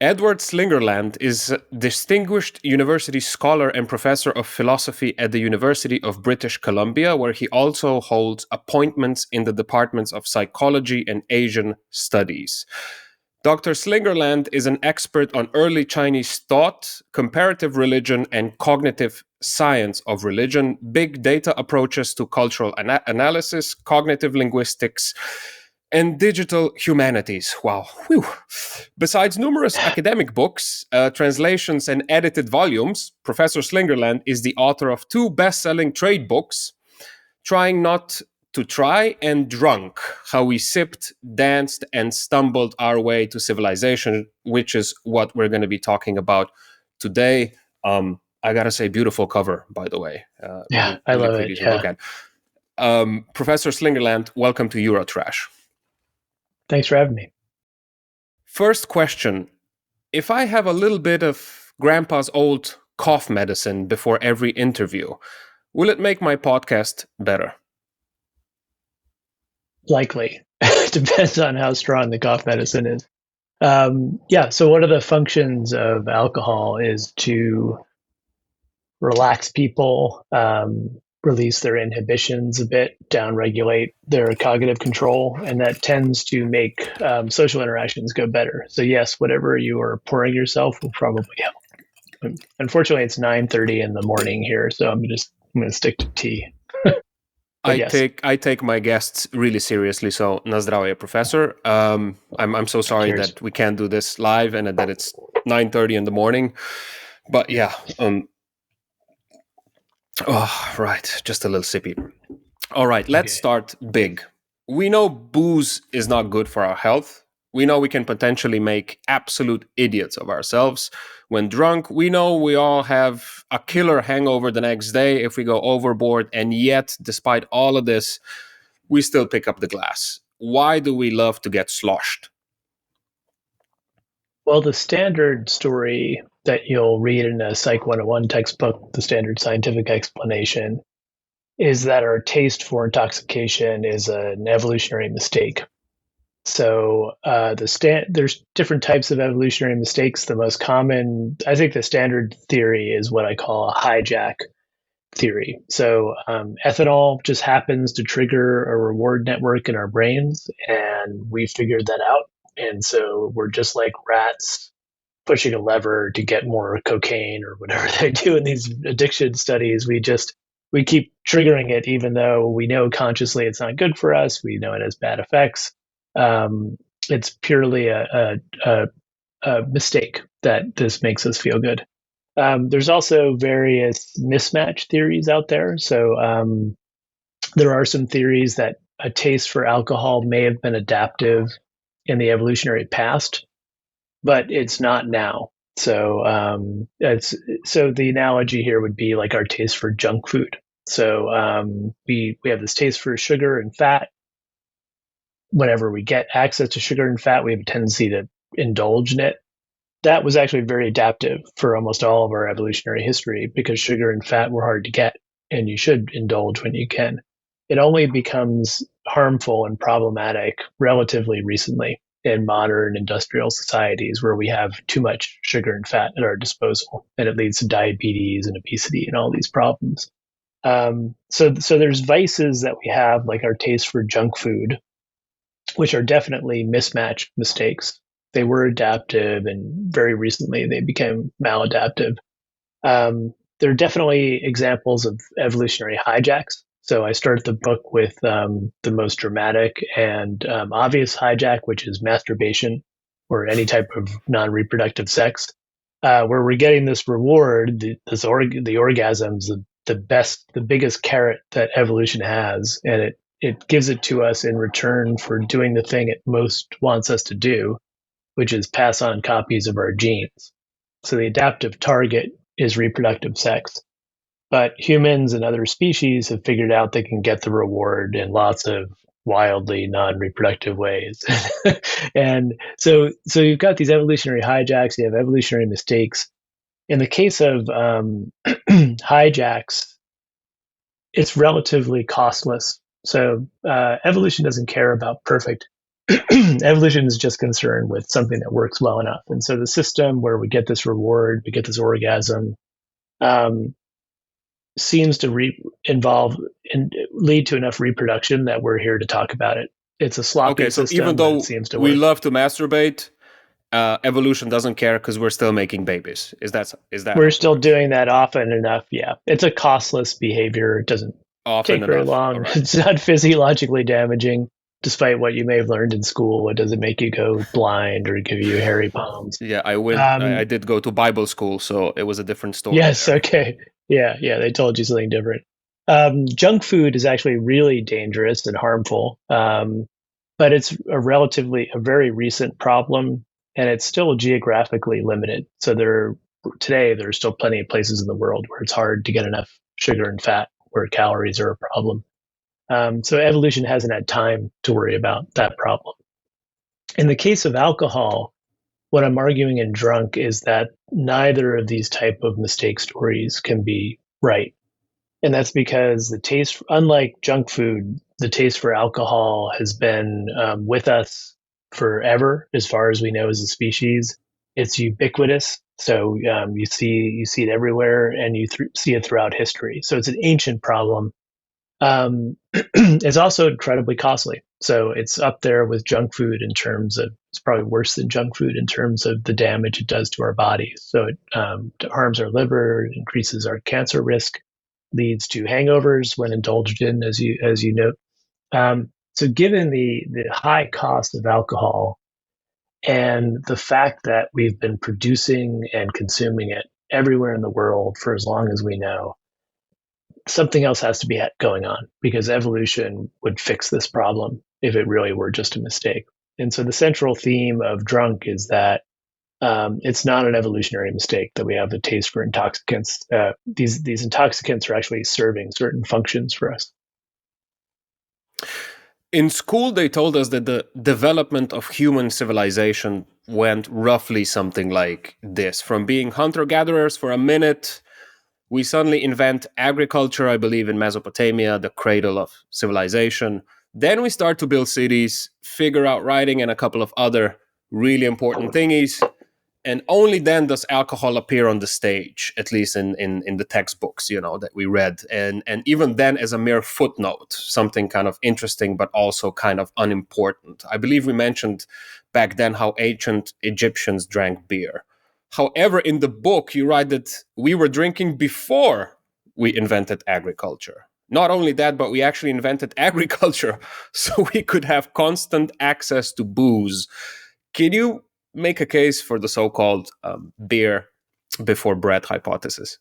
Edward Slingerland is a distinguished university scholar and professor of philosophy at the University of British Columbia, where he also holds appointments in the departments of psychology and Asian studies. Dr. Slingerland is an expert on early Chinese thought, comparative religion, and cognitive science of religion, big data approaches to cultural analysis, cognitive linguistics, and digital humanities. Wow. Whew. Besides numerous academic books, translations, and edited volumes, Professor Slingerland is the author of two best-selling trade books, Trying Not to Try and Drunk, How We Sipped, Danced, and Stumbled Our Way to Civilization, which is what we're going to be talking about today. I gotta say, beautiful cover, by the way. Yeah, I love it. To look at. Professor Slingerland, welcome to Eurotrash. Thanks for having me. First question. If I have a little bit of grandpa's old cough medicine before every interview, will it make my podcast better? Likely. Depends on how strong the cough medicine is. So one of the functions of alcohol is to relax people, release their inhibitions a bit, downregulate their cognitive control, and that tends to make social interactions go better. So yes, whatever you are pouring yourself will probably help. Unfortunately, it's 9:30 in the morning here, so I'm going to stick to tea. I take my guests really seriously. So, na zdravie, Professor. I'm so sorry Cheers. that we can't do this live and that it's 9:30 in the morning. But yeah. Right. Just a little sippy. All right. Let's start big. We know booze is not good for our health. We know we can potentially make absolute idiots of ourselves. When drunk, we know we all have a killer hangover the next day if we go overboard. And yet, despite all of this, we still pick up the glass. Why do we love to get sloshed? Well, the standard story that you'll read in a Psych 101 textbook, the standard scientific explanation, is that our taste for intoxication is an evolutionary mistake. So there's different types of evolutionary mistakes. The most common, I think the standard theory is what I call a hijack theory. So ethanol just happens to trigger a reward network in our brains, and we figured that out. And so we're just like rats pushing a lever to get more cocaine or whatever they do in these addiction studies. We keep triggering it, even though we know consciously it's not good for us. We know it has bad effects. It's purely a mistake that this makes us feel good. There's also various mismatch theories out there. So there are some theories that a taste for alcohol may have been adaptive in the evolutionary past, but it's not now. So the analogy here would be like our taste for junk food. So we have this taste for sugar and fat. Whenever we get access to sugar and fat, we have a tendency to indulge in it. That was actually very adaptive for almost all of our evolutionary history because sugar and fat were hard to get, and you should indulge when you can. It only becomes harmful and problematic relatively recently in modern industrial societies where we have too much sugar and fat at our disposal, and it leads to diabetes and obesity and all these problems. So there's vices that we have, like our taste for junk food, which are definitely mismatch mistakes. They were adaptive, and very recently they became maladaptive. There are definitely examples of evolutionary hijacks. So I started the book with the most dramatic and obvious hijack, which is masturbation or any type of non-reproductive sex, where we're getting this reward, the orgasms, the biggest carrot that evolution has, and it gives it to us in return for doing the thing it most wants us to do, which is pass on copies of our genes. So the adaptive target is reproductive sex. But humans and other species have figured out they can get the reward in lots of wildly non-reproductive ways. And so you've got these evolutionary hijacks, you have evolutionary mistakes. In the case of hijacks, it's relatively costless. So evolution doesn't care about perfect Evolution is just concerned with something that works well enough. And so the system where we get this reward, we get this orgasm, um, seems to involve and lead to enough reproduction that we're here to talk about it. It's a sloppy Okay, so even system, but it though seems to we work. love to masturbate, evolution doesn't care because we're still making babies. Is that We're how it still works? doing that often enough. Yeah. It's a costless behavior. It doesn't Often take very enough. All long. right. It's not physiologically damaging, despite what you may have learned in school. It doesn't make you go blind or give you hairy palms. Yeah, I went. I Um, did go to Bible school, so it was a different story yes. there. Okay. Yeah. Yeah. They told you something different. Junk food is actually really dangerous and harmful. But it's a very recent problem, and it's still geographically limited. So today there's still plenty of places in the world where it's hard to get enough sugar and fat, where calories are a problem. So evolution hasn't had time to worry about that problem. In the case of alcohol, what I'm arguing in drunk is that neither of these type of mistake stories can be right. And that's because the taste, unlike junk food, the taste for alcohol has been with us forever, as far as we know as a species. It's ubiquitous, so you see it everywhere, and see it throughout history. So it's an ancient problem. It's also incredibly costly. So it's up there with junk food in terms of, it's probably worse than junk food in terms of the damage it does to our bodies. So it harms our liver, increases our cancer risk, leads to hangovers when indulged in, as you note. So given the high cost of alcohol and the fact that we've been producing and consuming it everywhere in the world for as long as we know, something else has to be going on, because evolution would fix this problem if it really were just a mistake. And so the central theme of drunk is that it's not an evolutionary mistake that we have a taste for intoxicants. These intoxicants are actually serving certain functions for us. In school, they told us that the development of human civilization went roughly something like this: from being hunter gatherers for a minute, we suddenly invent agriculture, I believe, in Mesopotamia, the cradle of civilization. Then we start to build cities, figure out writing, and a couple of other really important thingies. And only then does alcohol appear on the stage, at least in the textbooks, that we read. And even then as a mere footnote, something kind of interesting, but also kind of unimportant. I believe we mentioned back then how ancient Egyptians drank beer. However, in the book, you write that we were drinking before we invented agriculture. Not only that, but we actually invented agriculture so we could have constant access to booze. Can you make a case for the so-called beer before bread hypothesis?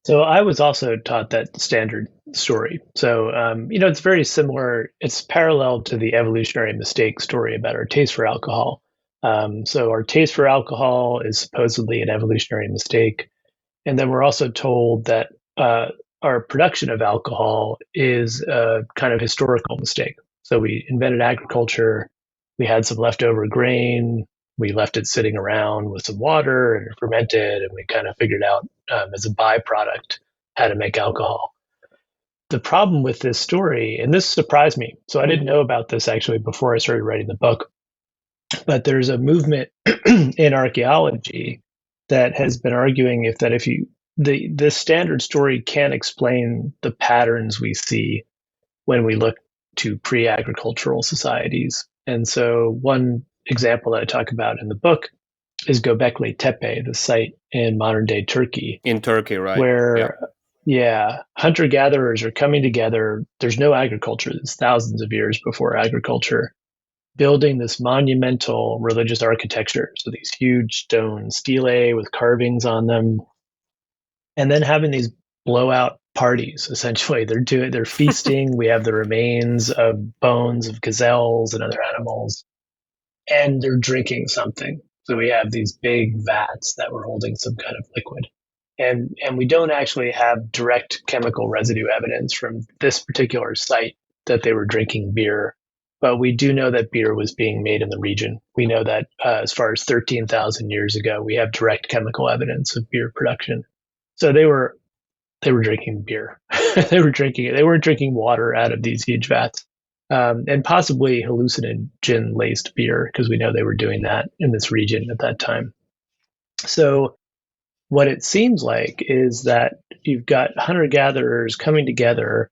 So I was also taught that standard story. So it's very similar. It's parallel to the evolutionary mistake story about our taste for alcohol. So our taste for alcohol is supposedly an evolutionary mistake, and then we're also told that our production of alcohol is a kind of historical mistake. So we invented agriculture, we had some leftover grain, we left it sitting around with some water and it fermented, and we kind of figured out as a byproduct how to make alcohol. The problem with this story, and this surprised me, so I didn't know about this actually before I started writing the book, but there's a movement in archaeology that has been arguing if you the standard story can't explain the patterns we see when we look to pre-agricultural societies. And so one example that I talk about in the book is Göbekli Tepe, the site in modern day Turkey, In Turkey, right? Yeah. where yeah, hunter gatherers are coming together. There's no agriculture. It's thousands of years before agriculture, building this monumental religious architecture. So these huge stone stelae with carvings on them, and then having these blowout parties. Essentially, they're feasting. We have the remains of bones of gazelles and other animals, and they're drinking something. So we have these big vats that were holding some kind of liquid. And we don't actually have direct chemical residue evidence from this particular site that they were drinking beer, but we do know that beer was being made in the region. We know that as far as 13,000 years ago, we have direct chemical evidence of beer production. So they were drinking beer. They were drinking it. They weren't drinking water out of these huge vats. and possibly hallucinogen laced beer, because we know they were doing that in this region at that time. So, what it seems like is that you've got hunter gatherers coming together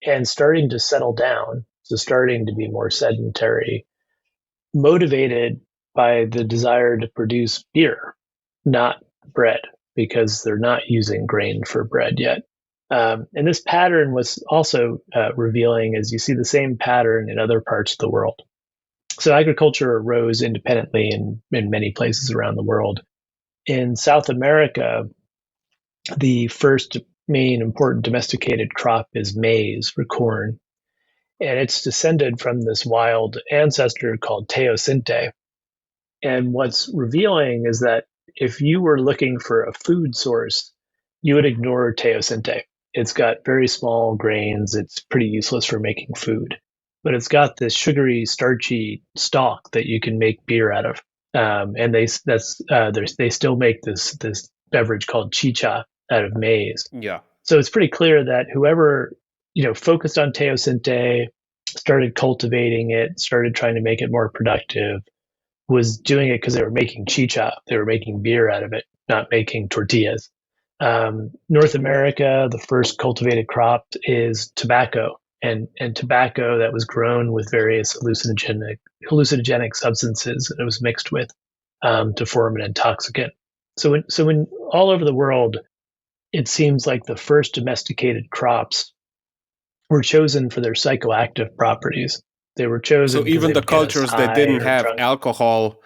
and starting to settle down, so starting to be more sedentary, motivated by the desire to produce beer, not bread, because they're not using grain for bread yet. And this pattern was also revealing, as you see the same pattern in other parts of the world. So agriculture arose independently in many places around the world. In South America, the first main important domesticated crop is maize or corn, and it's descended from this wild ancestor called teosinte. And what's revealing is that if you were looking for a food source, you would ignore teosinte. It's got very small grains. It's pretty useless for making food, but it's got this sugary, starchy stalk that you can make beer out of. And they still make this beverage called chicha out of maize. Yeah. So it's pretty clear that whoever focused on teosinte, started cultivating it, started trying to make it more productive, was doing it because they were making chicha. They were making beer out of it, not making tortillas. North America, the first cultivated crop is tobacco, and tobacco that was grown with various hallucinogenic substances that it was mixed with to form an intoxicant. So when all over the world, it seems like the first domesticated crops were chosen for their psychoactive properties. They were chosen So because even they the would get us cultures that high didn't or have drunk. alcohol,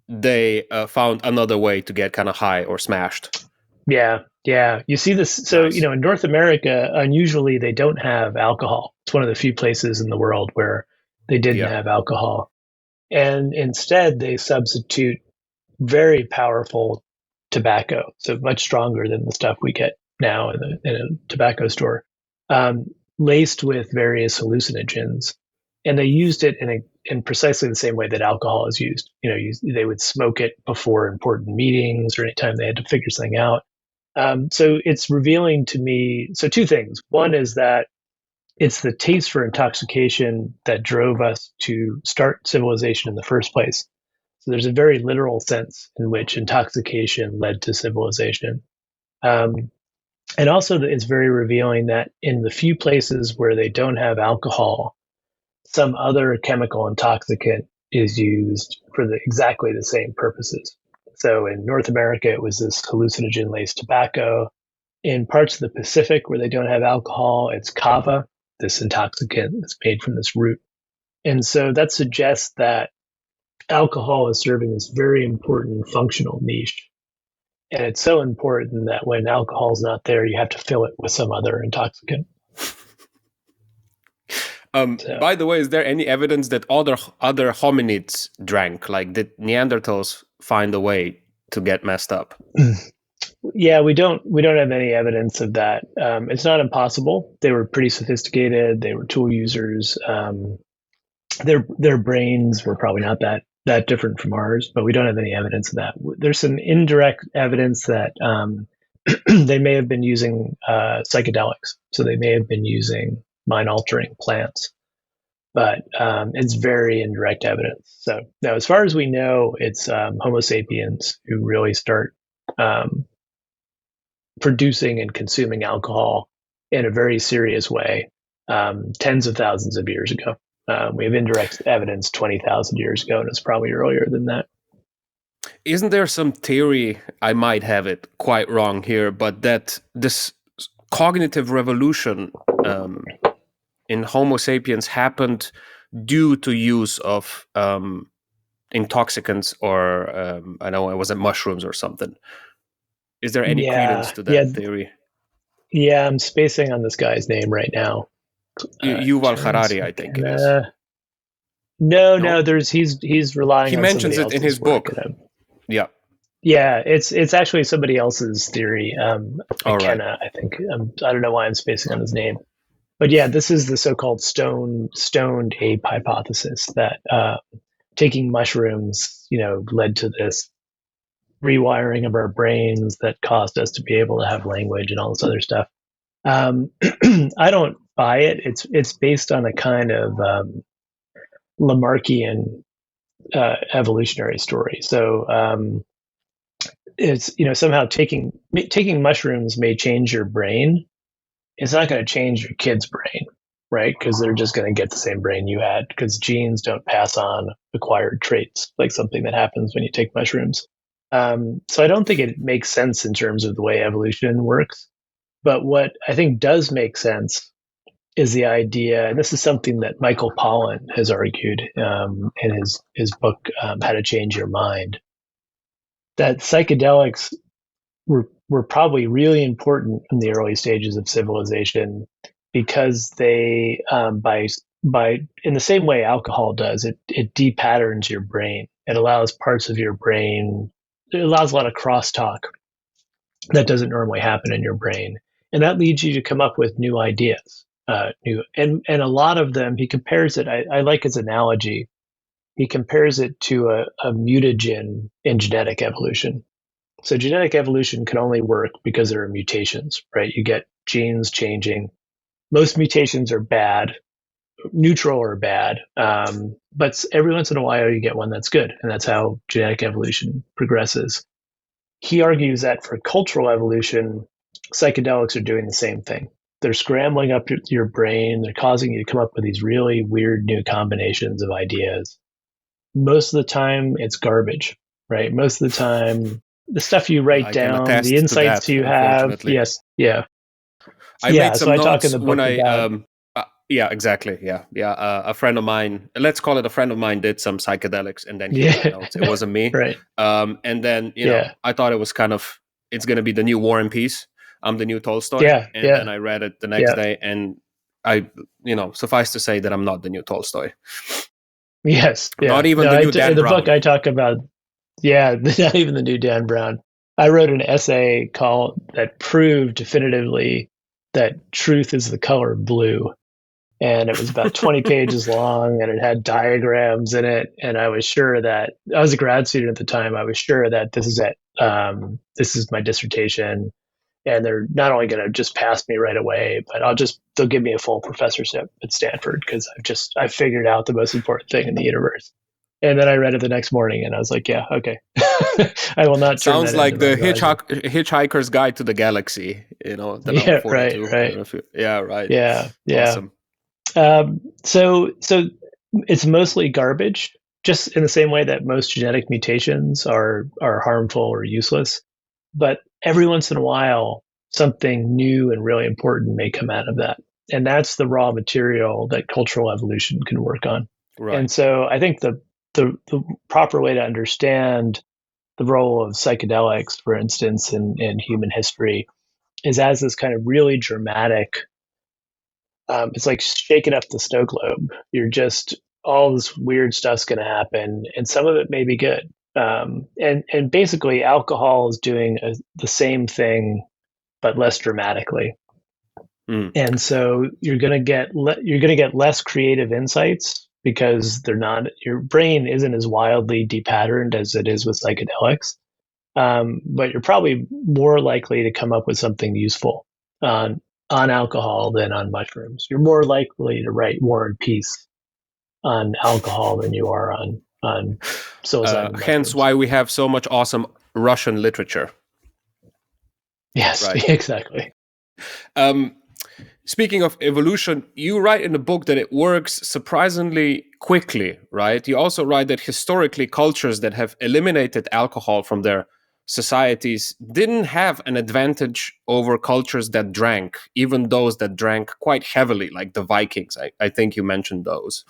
they found another way to get kind of high or smashed. Yeah, yeah. You see this. So, Nice. in North America, unusually, they don't have alcohol. It's one of the few places in the world where they didn't Yeah. have alcohol. And instead, they substitute very powerful tobacco, so much stronger than the stuff we get now in a tobacco store, um, laced with various hallucinogens. And they used it in precisely the same way that alcohol is used. They would smoke it before important meetings or anytime they had to figure something out. So it's revealing to me. So two things. One is that it's the taste for intoxication that drove us to start civilization in the first place. So there's a very literal sense in which intoxication led to civilization. Um, and also, it's very revealing that in the few places where they don't have alcohol, some other chemical intoxicant is used for exactly the same purposes. So in North America, it was this hallucinogen laced tobacco. In parts of the Pacific where they don't have alcohol, it's kava, this intoxicant that's made from this root. And so that suggests that alcohol is serving this very important functional niche. And it's so important that when alcohol is not there, you have to fill it with some other intoxicant. So, By the way, is there any evidence that other hominids drank? Like, did Neanderthals find a way to get messed up? yeah, we don't have any evidence of that. It's not impossible. They were pretty sophisticated. They were tool users. Their brains were probably not that different from ours, but we don't have any evidence of that. There's some indirect evidence that they may have been using psychedelics, so they may have been using mind-altering plants, but it's very indirect evidence. So now, as far as we know, it's Homo sapiens who really start producing and consuming alcohol in a very serious way tens of thousands of years ago. We have indirect evidence 20,000 years ago, and it's probably earlier than that. Isn't there some theory, I might have it quite wrong here, but that this cognitive revolution in Homo sapiens happened due to use of intoxicants or I know it wasn't mushrooms or something. Is there any credence Yeah, to yeah, that theory? yeah. I'm spacing on this guy's name right now. Yuval Terence Harari, I think it is. McKenna. No, No, no. He's relying he on somebody mentions it in else's his work. book. Yeah. Yeah, it's actually somebody else's theory. All right. McKenna, I think. I don't know why I'm spacing on his name, but yeah, this is the so-called stoned ape hypothesis that taking mushrooms, led to this rewiring of our brains that caused us to be able to have language and all this other stuff. I don't buy it. It's based on a kind of Lamarckian evolutionary story. So it's somehow taking mushrooms may change your brain. It's not going to change your kid's brain, right? Because they're just going to get the same brain you had because genes don't pass on acquired traits, like something that happens when you take mushrooms. So I don't think it makes sense in terms of the way evolution works. But what I think does make sense is the idea, and this is something that Michael Pollan has argued in his book, How to Change Your Mind, that psychedelics were probably really important in the early stages of civilization because they by in the same way alcohol does, it depatterns your brain. It allows parts of your brain. It allows a lot of crosstalk that doesn't normally happen in your brain, and that leads you to come up with new ideas. New and a lot of them. He compares it. I like his analogy. He compares it to a mutagen in genetic evolution. So genetic evolution can only work because there are mutations, right? You get genes changing. Most mutations are bad, neutral or bad, but every once in a while you get one that's good, and that's how genetic evolution progresses. He argues that for cultural evolution, psychedelics are doing the same thing. They're scrambling up your brain. They're causing you to come up with these really weird new combinations of ideas. Most of the time, it's garbage, right? Most of the time, the stuff you write I can down, the attest to insights that, you have. unfortunately. Yes. Yeah. I Yeah. made So some I talk in notes the when book I about, yeah, exactly. Yeah, yeah. A friend of mine, let's call it a friend of mine, did some psychedelics, and then he made yeah. notes. It wasn't me. right. And then Yeah. I thought it was kind of it's going to be the new War and Peace. I'm the new Tolstoy, Yeah. and then Yeah. I read it the next Yeah. day, and I, suffice to say that I'm not the new Tolstoy. Yes. Not Yeah. even No, the new in Dan the book Brown. I talk about, yeah, not even the new Dan Brown. I wrote an essay called that proved definitively that truth is the color blue. And it was about 20 pages long and it had diagrams in it. And I was sure that I was a grad student at the time. I was sure that this is it. This is my dissertation. And they're not only going to just pass me right away, but they'll give me a full professorship at Stanford because I figured out the most important thing in the universe. And then I read it the next morning and I was like, yeah, okay. I will not turn Sounds that into like my the advisor. Hitchhiker's Guide to the Galaxy. The number Yeah, right, 42. I don't right. know if you. Yeah, right. Yeah, yeah. Awesome. So it's mostly garbage, just in the same way that most genetic mutations are harmful or useless. But every once in a while, something new and really important may come out of that, and that's the raw material that cultural evolution can work on. Right. And so I think the proper way to understand the role of psychedelics, for instance, in human history, is as this kind of really dramatic it's like shaking up the snow globe. You're just all this weird stuff's going to happen, and some of it may be good. And basically, alcohol is doing the same thing but less dramatically. Mm. And so you're going to get less creative insights because they're not your brain isn't as wildly depatterned as it is with psychedelics. But you're probably more likely to come up with something useful on alcohol than on mushrooms. You're more likely to write War and Peace on alcohol than you are on psilocybin Hence mushrooms. why we have so much awesome Russian literature. Yes, Right. exactly. Um, Speaking of evolution, you write in the book that it works surprisingly quickly, right? You also write that historically, cultures that have eliminated alcohol from their societies didn't have an advantage over cultures that drank, even those that drank quite heavily, like the Vikings. I think you mentioned those,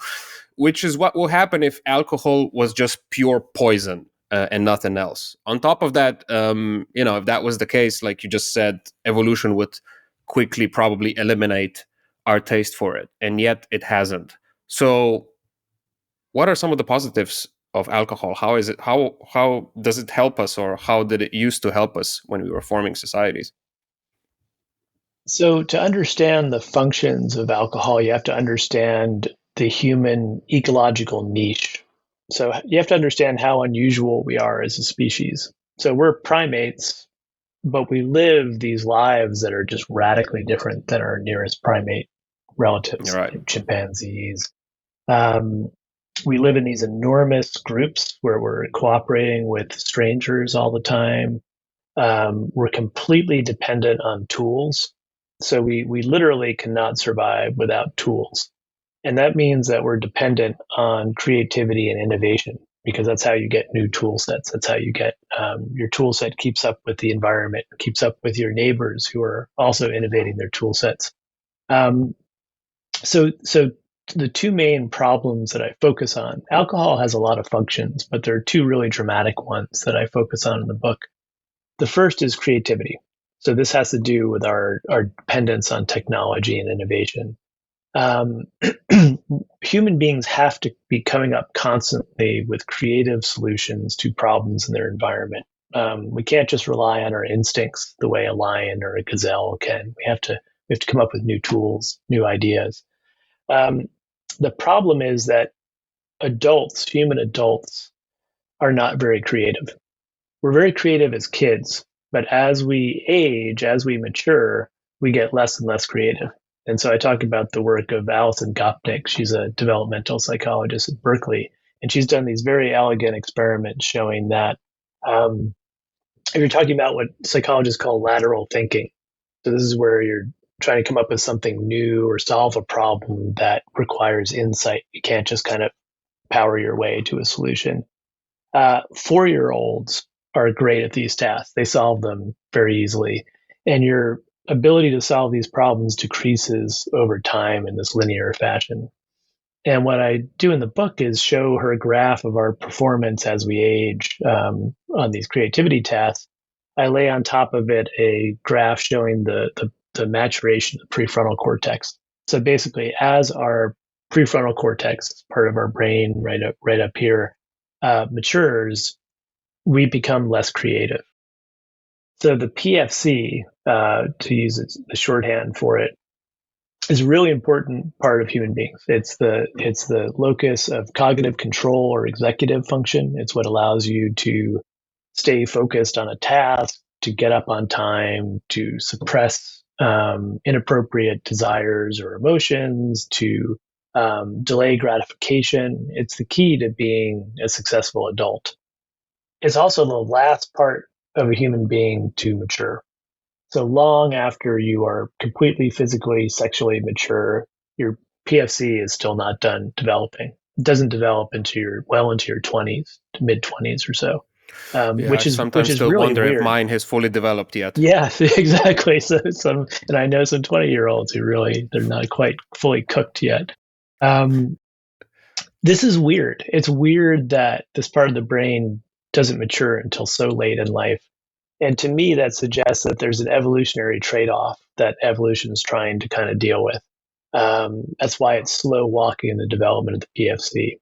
which is what will happen if alcohol was just pure poison. And nothing else. On top of that, if that was the case, like you just said, evolution would quickly probably eliminate our taste for it, and yet it hasn't. So what are some of the positives of alcohol? How is it, how does it help us, or how did it used to help us when we were forming societies? So to understand the functions of alcohol, you have to understand the human ecological niche. So you have to understand how unusual we are as a species. So we're primates, but we live these lives that are just radically different than our nearest primate. relatives, Right. chimpanzees. Um, we live in these enormous groups where we're cooperating with strangers all the time. We're completely dependent on tools. So we literally cannot survive without tools. And that means that we're dependent on creativity and innovation because that's how you get new tool sets. That's how you get your tool set keeps up with the environment, keeps up with your neighbors who are also innovating their tool sets. Um, so the two main problems that I focus on, alcohol has a lot of functions, but there are two really dramatic ones that I focus on in the book. The first is creativity. So this has to do with our dependence on technology and innovation. Um, Human beings have to be coming up constantly with creative solutions to problems in their environment. We can't just rely on our instincts the way a lion or a gazelle can. We have to come up with new tools, new ideas. Um, the problem is that human adults, are not very creative. We're very creative as kids, but as we age, as we mature, we get less and less creative. And so I talk about the work of Alison Gopnik. She's a developmental psychologist at Berkeley, and she's done these very elegant experiments showing that um, if you're talking about what psychologists call lateral thinking, so this is where you're trying to come up with something new or solve a problem that requires insight. You can't just kind of power your way to a solution. 4-year-olds are great at these tasks. They solve them very easily. And your ability to solve these problems decreases over time in this linear fashion. And what I do in the book is show her graph of our performance as we age on these creativity tasks. I lay on top of it a graph showing the maturation of the prefrontal cortex. So basically, as our prefrontal cortex, part of our brain right up here, matures, we become less creative. So the PFC, to use the shorthand for it, is a really important part of human beings. It's the locus of cognitive control or executive function. It's what allows you to stay focused on a task, to get up on time, to suppress inappropriate desires or emotions, to delay gratification. It's the key to being a successful adult. It's also the last part of a human being to mature. So long after you are completely physically, sexually mature, your PFC is still not done developing. It doesn't develop into your 20s to mid 20s or so, Yeah, I which sometimes is still really wonder if weird. mine has fully developed yet. Yeah, exactly. So and I know some 20-year-olds who really they're not quite fully cooked yet. Um, this is weird. It's weird that this part of the brain doesn't mature until so late in life. And to me, that suggests that there's an evolutionary trade off that evolution is trying to kind of deal with. That's why it's slow walking in the development of the PFC.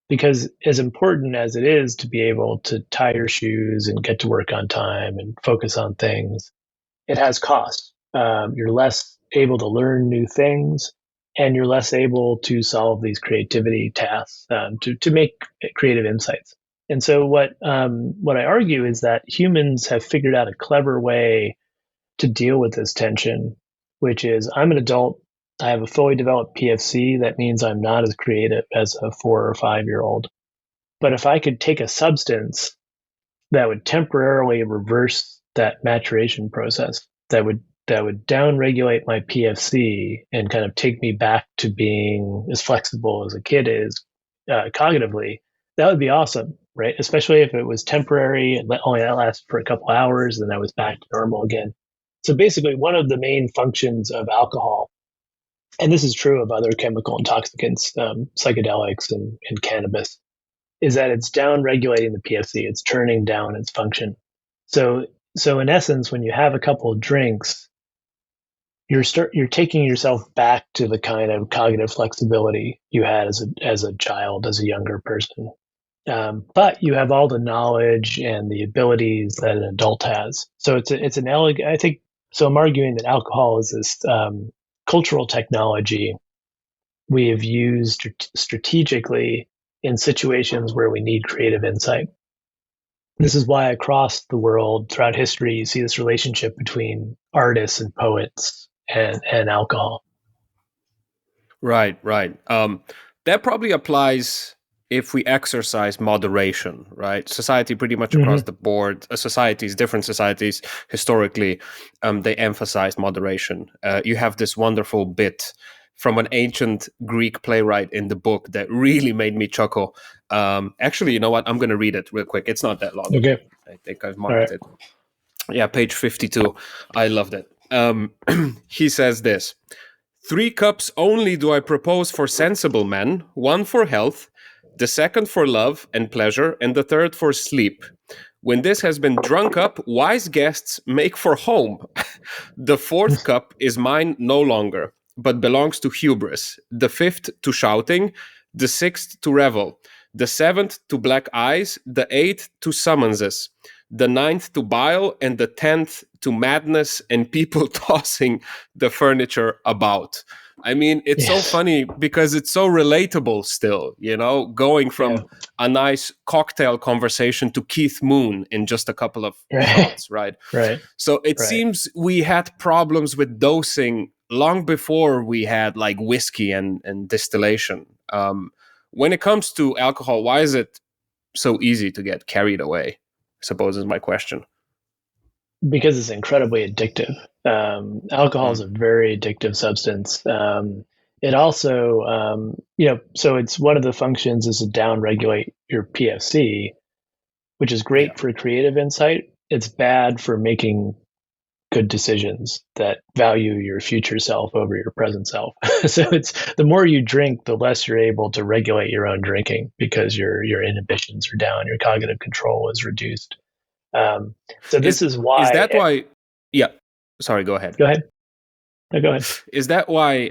Because as important as it is to be able to tie your shoes and get to work on time and focus on things, it has costs. You're less able to learn new things, and you're less able to solve these creativity tasks to make creative insights. And so, what I argue is that humans have figured out a clever way to deal with this tension, which is I'm an adult. I have a fully developed PFC. That means I'm not as creative as a 4 or 5 year old. But if I could take a substance that would temporarily reverse that maturation process, that would downregulate my PFC and kind of take me back to being as flexible as a kid is cognitively, that would be awesome, right? Especially if it was temporary and only that lasted for a couple hours, then I was back to normal again. So basically, one of the main functions of alcohol, and this is true of other chemical intoxicants, psychedelics and cannabis, is that it's down regulating the PFC. It's turning down its function. So so in essence, when you have a couple of drinks, you're taking yourself back to the kind of cognitive flexibility you had as a child, as a younger person. But you have all the knowledge and the abilities that an adult has. So it's an elegant. I think so. I'm arguing that alcohol is this cultural technology we have used strategically in situations where we need creative insight. This is why across the world, throughout history, you see this relationship between artists and poets and alcohol. Right, right. That probably applies if we exercise moderation, right? Society pretty much across Hmm. the board, societies, different societies, historically, they emphasize moderation. You have this wonderful bit from an ancient Greek playwright in the book that really made me chuckle. Actually, you know what? I'm going to read it real quick. It's not that long. Okay. I think I've All marked right. it. Yeah, page 52. I loved it. He says this: 3 cups only do I propose for sensible men, one for health, the second for love and pleasure, and the third for sleep. When this has been drunk up, wise guests make for home. The fourth cup is mine no longer, but belongs to hubris. The fifth to shouting, the sixth to revel, the seventh to black eyes, the eighth to summonses, the ninth to bile, and the 10th to madness and people tossing the furniture about. I mean, it's so Yes. funny because it's so relatable still, going Yeah. from a nice cocktail conversation to Keith Moon in just a couple of Right. shots, right? Right. So it Right. seems we had problems with dosing long before we had like whiskey and distillation. When it comes to alcohol, why is it so easy to get carried away? I suppose is my question. Because it's incredibly addictive. Alcohol is Mm, a very addictive substance. It also, so it's one of the functions is to downregulate your PFC, which is yeah. great for creative insight. It's bad for making good decisions that value your future self over your present self. So it's the more you drink, the less you're able to regulate your own drinking because your inhibitions are down, your cognitive control is reduced. Um, so this Is is is why. that why? Yeah. Sorry. Go ahead. Go ahead. No, go ahead. Is that why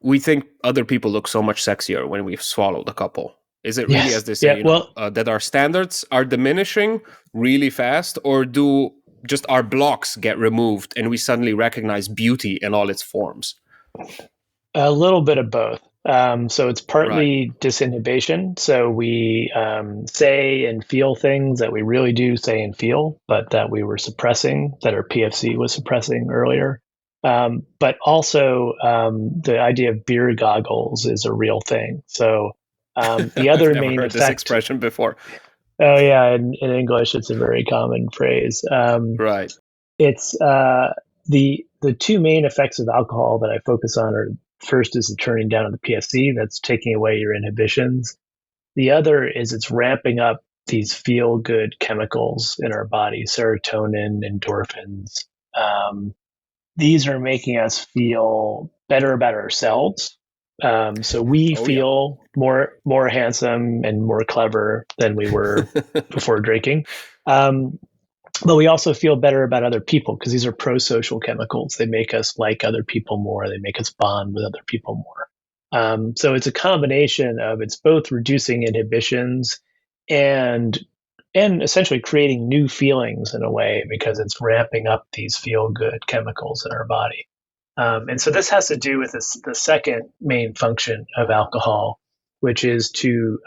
we think other people look so much sexier when we've swallowed a couple? Is it really, Yes. as they say, Yeah. Well, that our standards are diminishing really fast, or do just our blocks get removed and we suddenly recognize beauty in all its forms? a little bit of both. So it's Right. partly disinhibition. So we say and feel things that we really do say and feel, but that we were suppressing, that our PFC was suppressing earlier. But also, the idea of beer goggles is a real thing. So the I've other never main heard this effect. expression before. Oh yeah, in English, it's a very common phrase. Right. It's the two main effects of alcohol that I focus on are first is the turning down of the PSC, that's taking away your inhibitions. The other is it's ramping up these feel good chemicals in our body, serotonin, endorphins. Um, these are making us feel better about ourselves. So we Oh yeah. feel more handsome and more clever than we were before drinking. Um, but we also feel better about other people because these are pro-social chemicals. They make us like other people more. They make us bond with other people more. So it's a combination of it's both reducing inhibitions and and essentially creating new feelings in a way because it's ramping up these feel good chemicals in our body. And so this has to do with the second main function of alcohol, which is to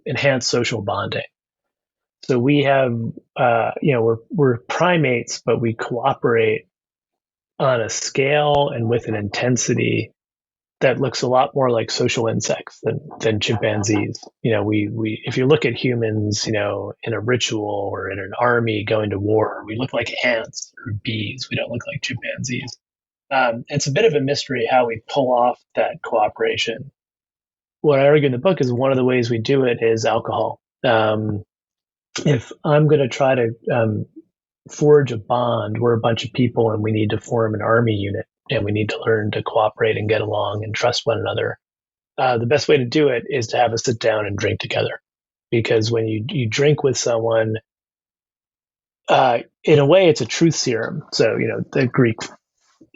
enhance social bonding. So we have, we're primates, but we cooperate on a scale and with an intensity that looks a lot more like social insects than chimpanzees. We if you look at humans, in a ritual or in an army going to war, we look like ants or bees. We don't look like chimpanzees. It's a bit of a mystery how we pull off that cooperation. What I argue in the book is one of the ways we do it is alcohol. If I'm going to try to forge a bond, we're a bunch of people and we need to form an army unit and we need to learn to cooperate and get along and trust one another. The best way to do it is to have us sit down and drink together. Because when you drink with someone, in a way, it's a truth serum. So, the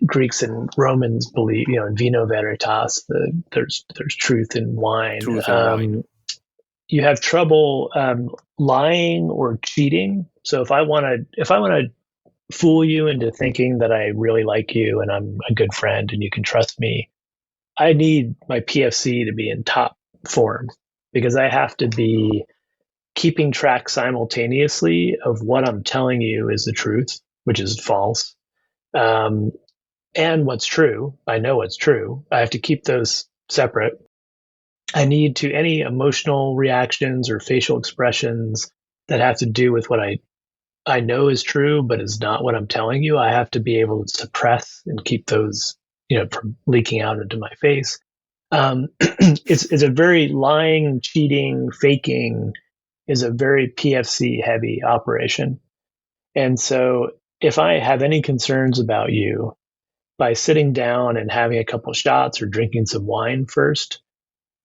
Greeks and Romans believe, in vino veritas, there's truth in wine. Truth and wine. You have trouble lying or cheating. So if I want to fool you into thinking that I really like you and I'm a good friend and you can trust me, I need my PFC to be in top form because I have to be keeping track simultaneously of what I'm telling you is the truth, which is false, um, and what's true. I know what's true. I have to keep those separate. I need to any emotional reactions or facial expressions that have to do with what I know is true, but is not what I'm telling you. I have to be able to suppress and keep those, from leaking out into my face. It's a very lying, cheating, faking is a very PFC heavy operation. And so if I have any concerns about you, by sitting down and having a couple shots or drinking some wine first,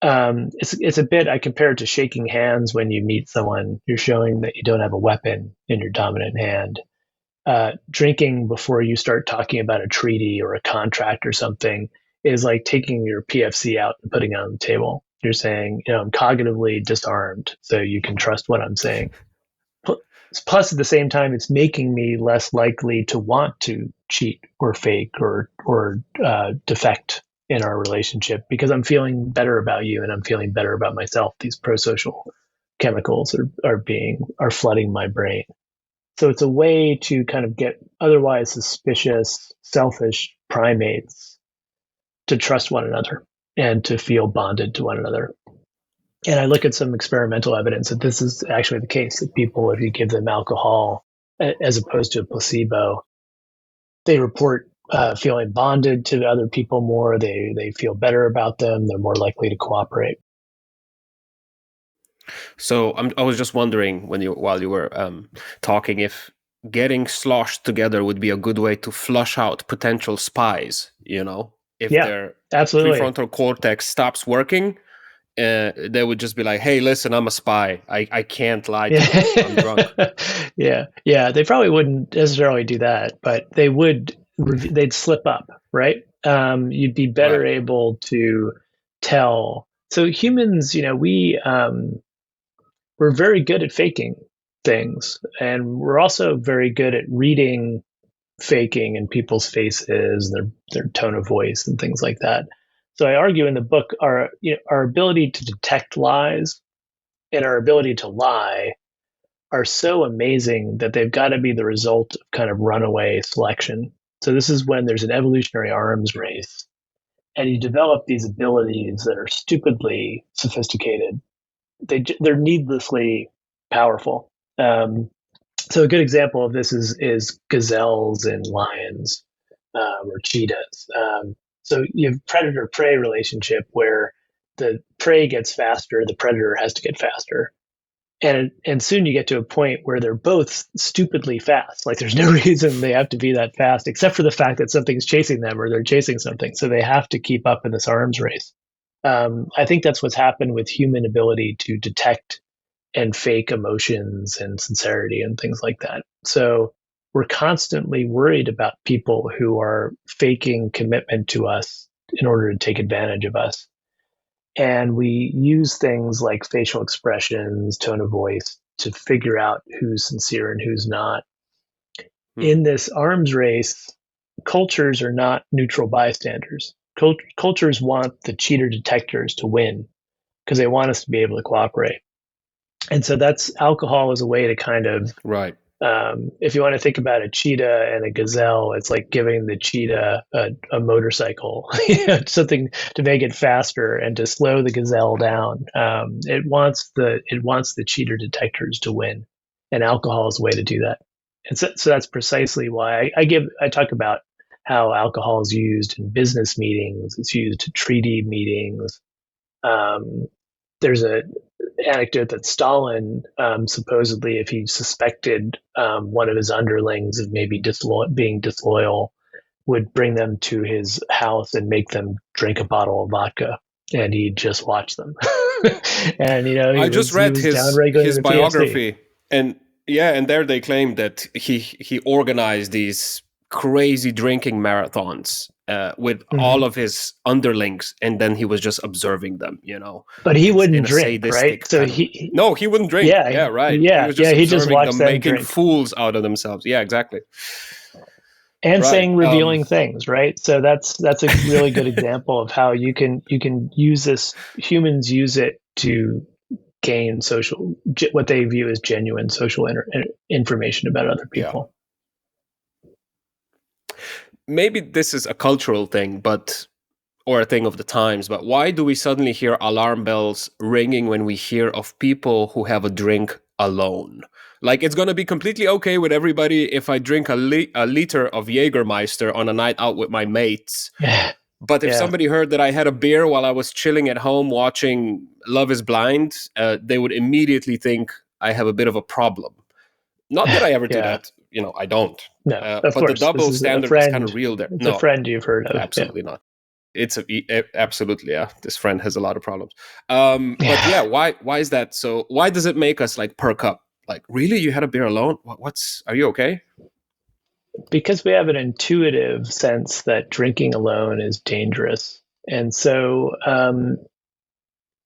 it's a bit. I compare it to shaking hands when you meet someone. You're showing that you don't have a weapon in your dominant hand. Drinking before you start talking about a treaty or a contract or something is like taking your PFC out and putting it on the table. You're saying, I'm cognitively disarmed, so you can trust what I'm saying. Plus, at the same time, it's making me less likely to want to cheat or fake or defect in our relationship because I'm feeling better about you and I'm feeling better about myself. These pro-social chemicals are flooding my brain. So it's a way to kind of get otherwise suspicious, selfish primates to trust one another and to feel bonded to one another. And I look at some experimental evidence that this is actually the case, that people, if you give them alcohol as opposed to a placebo, they report feeling bonded to other people more. They feel better about them. They're more likely to cooperate. So I was just wondering while you were talking if getting sloshed together would be a good way to flush out potential spies. If Yeah, their absolutely. prefrontal cortex stops working, they would just be like, "Hey, listen, I'm a spy. I can't lie to you. I'm drunk." Yeah. Yeah. They probably wouldn't necessarily do that, but they'd slip up, right? You'd be better Right. able to tell. So humans, we're very good at faking things, and we're also very good at reading faking in people's faces, their tone of voice, and things like that. So I argue in the book our ability to detect lies and our ability to lie are so amazing that they've got to be the result of kind of runaway selection. So this is when there's an evolutionary arms race and you develop these abilities that are stupidly sophisticated. They're needlessly powerful. So a good example of this is gazelles and lions or cheetahs. So you have predator prey relationship where the prey gets faster, the predator has to get faster, and soon you get to a point where they're both stupidly fast. Like there's no reason they have to be that fast, except for the fact that something's chasing them or they're chasing something. So they have to keep up in this arms race. I think that's what's happened with human ability to detect and fake emotions and sincerity and things like that. So we're constantly worried about people who are faking commitment to us in order to take advantage of us. And we use things like facial expressions, tone of voice to figure out who's sincere and who's not. Hmm. In this arms race, cultures are not neutral bystanders. Cultures want the cheater detectors to win because they want us to be able to cooperate. And so that's alcohol is a way to kind of Right. if you want to think about a cheetah and a gazelle, it's like giving the cheetah a motorcycle, something to make it faster and to slow the gazelle down. It wants the cheater detectors to win, and alcohol is a way to do that. And so that's precisely why I talk about how alcohol is used in business meetings. It's used at treaty meetings. Um, there's a anecdote that Stalin supposedly, if he suspected one of his underlings of maybe being disloyal, would bring them to his house and make them drink a bottle of vodka, and he'd just watch them. And he I just was read down regulating his the PFC. biography, and yeah, and there they claim that he organized these crazy drinking marathons with all Hmm. of his underlings, and then he was just observing them, But he in wouldn't a drink, right? sadistic So kind of. No, he wouldn't drink. yeah, Yeah, right. He yeah, was just yeah. He just observing watched them them making drink. fools out of themselves. Yeah, exactly. And Right. saying revealing things, right? So that's a really good example of how you can use this. Humans use it to gain what they view as genuine social information about other Yeah. people. maybe this is a cultural thing, but or a thing of the times, but why do we suddenly hear alarm bells ringing when we hear of people who have a drink alone? Like, it's going to be completely okay with everybody if I drink a liter of Jägermeister on a night out with my mates. Yeah. But if Yeah. somebody heard that I had a beer while I was chilling at home watching Love is Blind, they would immediately think I have a bit of a problem. Not that I ever do Yeah. that. I don't. No, of But the course. This double is a standard is kind friend. of real there. It's a No, friend you've heard of. Yeah. absolutely not. Absolutely, yeah. This friend has a lot of problems. But yeah, Yeah. why is that? So why does it make us like perk up? Like, really, you had a beer alone? What's? Are you okay? Because we have an intuitive sense that drinking alone is dangerous. And so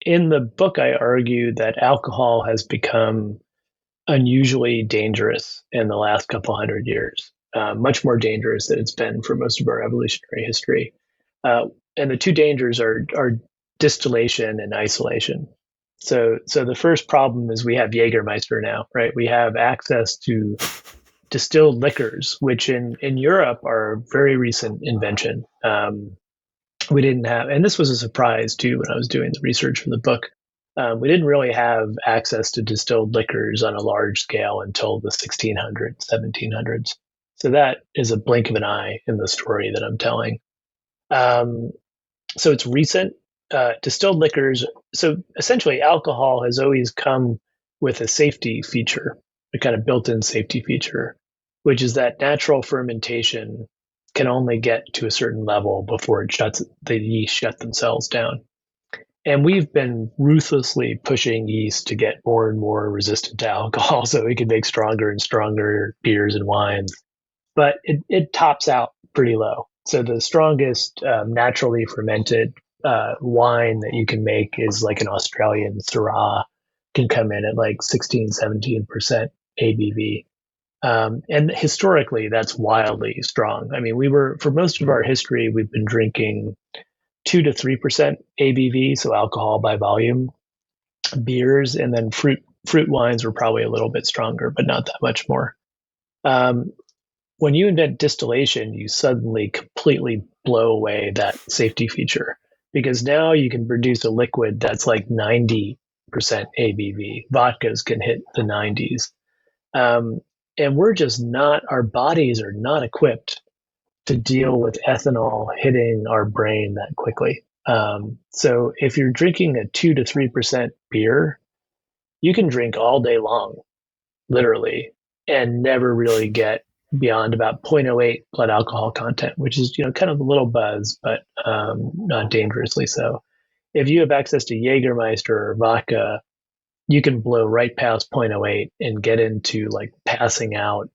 in the book, I argue that alcohol has become unusually dangerous in the last couple hundred years, much more dangerous than it's been for most of our evolutionary history. Uh, and the two dangers are distillation and isolation. So the first problem is we have Jägermeister now, right? We have access to distilled liquors, which in Europe are a very recent invention. We didn't have, and this was a surprise too when I was doing the research for the book. We didn't really have access to distilled liquors on a large scale until the 1600s, 1700s. So that is a blink of an eye in the story that I'm telling. Um, so it's recent. Distilled liquors. So essentially, alcohol has always come with a safety feature, a kind of built-in safety feature, which is that natural fermentation can only get to a certain level before the yeast shut themselves down. And we've been ruthlessly pushing yeast to get more and more resistant to alcohol so we can make stronger and stronger beers and wines. But it tops out pretty low. So the strongest naturally fermented wine that you can make is like an Australian Syrah, can come in at like 16, 17% ABV. And historically, that's wildly strong. I mean, for most of our history, we've been drinking 2 to 3% ABV, so alcohol by volume, beers, and then fruit wines were probably a little bit stronger, but not that much more. Um, when you invent distillation, you suddenly completely blow away that safety feature because now you can produce a liquid that's like 90% ABV. Vodkas can hit the 90s. Um, and we're just not, our bodies are not equipped to deal with ethanol hitting our brain that quickly. So if you're drinking a 2 to 3% beer, you can drink all day long, literally, and never really get beyond about zero point zero 0.08 blood alcohol content, which is kind of a little buzz, but not dangerously so. If you have access to Jägermeister or vodka, you can blow right past zero point zero 0.08 and get into like passing out